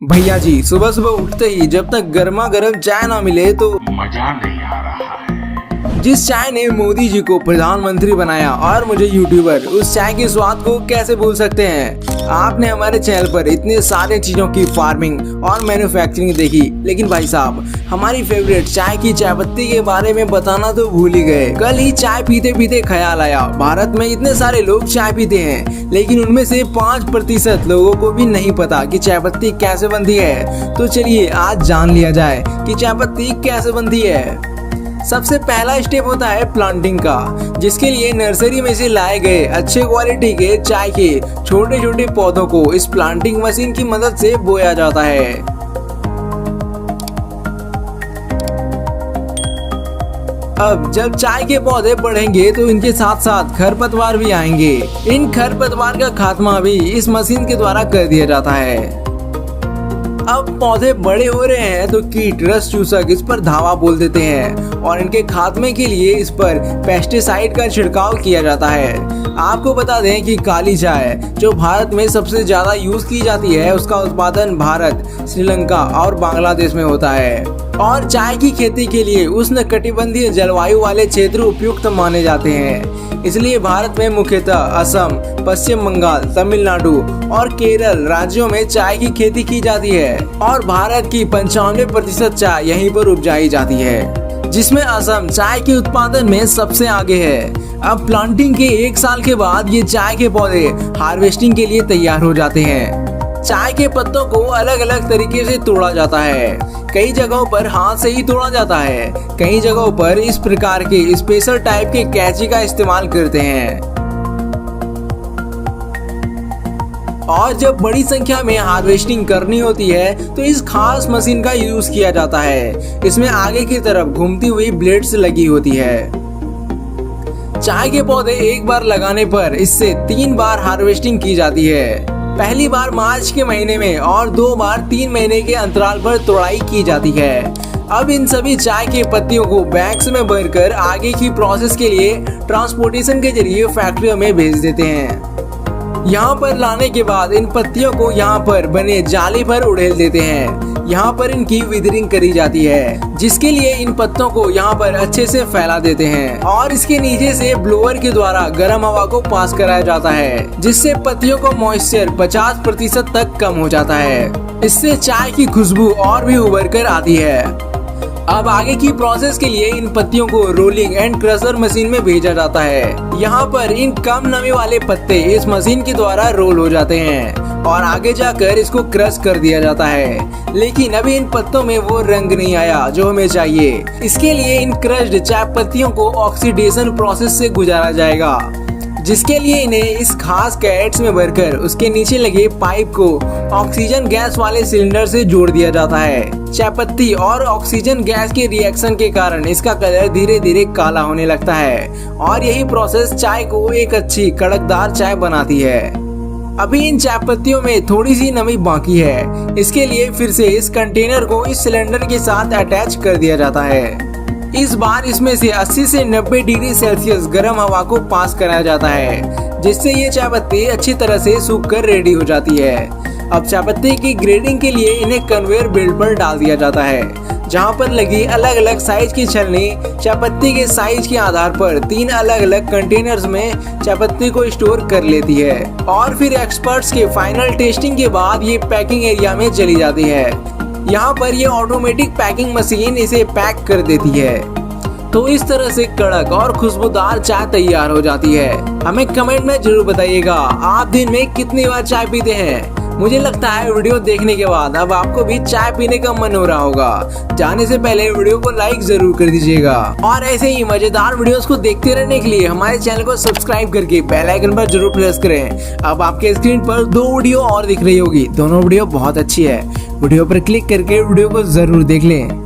भैया जी, सुबह सुबह उठते ही जब तक गर्मा गर्म चाय ना मिले तो मजा नहीं आ रहा है। जिस चाय ने मोदी जी को प्रधानमंत्री बनाया और मुझे यूट्यूबर, उस चाय के स्वाद को कैसे भूल सकते हैं। आपने हमारे चैनल पर इतने सारे चीजों की फार्मिंग और मैन्युफैक्चरिंग देखी, लेकिन भाई साहब हमारी फेवरेट चाय की चाय पत्ती के बारे में बताना तो भूल ही गए। कल ही चाय पीते पीते ख्याल आया, भारत में इतने सारे लोग चाय पीते हैं, लेकिन उनमें से 5% लोगों को भी नहीं पता कि चाय पत्ती कैसे बनती है। तो चलिए आज जान लिया जाए कि चाय पत्ती कैसे बनती है। सबसे पहला स्टेप होता है प्लांटिंग का, जिसके लिए नर्सरी में से लाए गए अच्छे क्वालिटी के चाय के छोटे छोटे पौधों को इस प्लांटिंग मशीन की मदद से बोया जाता है। अब जब चाय के पौधे बढ़ेंगे तो इनके साथ साथ खरपतवार भी आएंगे। इन खरपतवार का खात्मा भी इस मशीन के द्वारा कर दिया जाता है। अब पौधे बड़े हो रहे हैं तो कीट, रस चूसक इस पर धावा बोल देते हैं और इनके खात्मे के लिए इस पर पेस्टिसाइड का छिड़काव किया जाता है। आपको बता दें कि काली चाय जो भारत में सबसे ज्यादा यूज की जाती है, उसका उत्पादन भारत, श्रीलंका और बांग्लादेश में होता है और चाय की खेती के लिए उष्णकटिबंधीय जलवायु वाले क्षेत्र उपयुक्त माने जाते हैं। इसलिए भारत में मुख्यतः असम, पश्चिम बंगाल, तमिलनाडु और केरल राज्यों में चाय की खेती की जाती है और भारत की 95% चाय यहीं पर उपजाई जाती है, जिसमें असम चाय के उत्पादन में सबसे आगे है। अब प्लांटिंग के 1 साल के बाद ये चाय के पौधे हार्वेस्टिंग के लिए तैयार हो जाते हैं। चाय के पत्तों को अलग अलग तरीके से तोड़ा जाता है। कई जगहों पर हाथ से ही तोड़ा जाता है, कई जगहों पर इस प्रकार के स्पेशल टाइप के कैंची का इस्तेमाल करते हैं। और जब बड़ी संख्या में हार्वेस्टिंग करनी होती है तो इस खास मशीन का यूज किया जाता है। इसमें आगे की तरफ घूमती हुई ब्लेड्स लगी होती है। चाय के पौधे एक बार लगाने पर इससे 3 बार हार्वेस्टिंग की जाती है। पहली बार मार्च के महीने में और 2 बार 3 महीने के अंतराल पर तोड़ाई की जाती है। अब इन सभी चाय के पत्तियों को बैग्स में भरकर आगे की प्रोसेस के लिए ट्रांसपोर्टेशन के जरिए फैक्ट्रियों में भेज देते हैं। यहाँ पर लाने के बाद इन पत्तियों को यहाँ पर बने जाली पर उड़ेल देते हैं। यहाँ पर इनकी विदरिंग करी जाती है, जिसके लिए इन पत्तों को यहाँ पर अच्छे से फैला देते हैं और इसके नीचे से ब्लोअर के द्वारा गर्म हवा को पास कराया जाता है, जिससे पत्तियों का मॉइस्चर 50% तक कम हो जाता है। इससे चाय की खुशबू और भी उभर कर आती है। अब आगे की प्रोसेस के लिए इन पत्तियों को रोलिंग एंड क्रशर मशीन में भेजा जाता है। यहाँ पर इन कम नमी वाले पत्ते इस मशीन के द्वारा रोल हो जाते हैं और आगे जाकर इसको क्रश कर दिया जाता है। लेकिन अभी इन पत्तों में वो रंग नहीं आया जो हमें चाहिए। इसके लिए इन क्रश्ड चाय पत्तियों को ऑक्सीडेशन प्रोसेस से गुजारा जाएगा, जिसके लिए इन्हें इस खास कैरेट्स में भरकर उसके नीचे लगे पाइप को ऑक्सीजन गैस वाले सिलेंडर से जोड़ दिया जाता है। चाय पत्ती और ऑक्सीजन गैस के रिएक्शन के कारण इसका कलर धीरे धीरे काला होने लगता है और यही प्रोसेस चाय को एक अच्छी कड़कदार चाय बनाती है। अभी इन चाय पत्तियों में थोड़ी सी नमी बाकी है। इसके लिए फिर से इस कंटेनर को इस सिलेंडर के साथ अटैच कर दिया जाता है। इस बार इसमें से 80 से 90 डिग्री सेल्सियस गर्म हवा को पास कराया जाता है, जिससे ये चाय पत्ती अच्छी तरह से सूख कर रेडी हो जाती है। अब चाय पत्ती की ग्रेडिंग के लिए इन्हें कन्वेयर बेल्ट पर डाल दिया जाता है, जहां पर लगी अलग अलग साइज की छलनी चाय पत्ती के साइज के आधार पर 3 अलग अलग कंटेनर्स में चाय पत्ती को स्टोर कर लेती है और फिर एक्सपर्ट्स के फाइनल टेस्टिंग के बाद ये पैकिंग एरिया में चली जाती है। यहाँ पर ये ऑटोमेटिक पैकिंग मशीन इसे पैक कर देती है। तो इस तरह से कड़क और खुशबूदार चाय तैयार हो जाती है। हमें कमेंट में जरूर बताइएगा आप दिन में कितनी बार चाय पीते हैं। मुझे लगता है वीडियो देखने के बाद अब आपको भी चाय पीने का मन हो रहा होगा। जाने से पहले वीडियो को लाइक जरूर कर दीजिएगा और ऐसे ही मजेदार वीडियोस को देखते रहने के लिए हमारे चैनल को सब्सक्राइब करके बेल आइकन पर जरूर प्रेस करें। अब आपके स्क्रीन पर 2 वीडियो और दिख रही होगी, दोनों वीडियो बहुत अच्छी है। वीडियो पर क्लिक करके वीडियो को जरूर देख लें।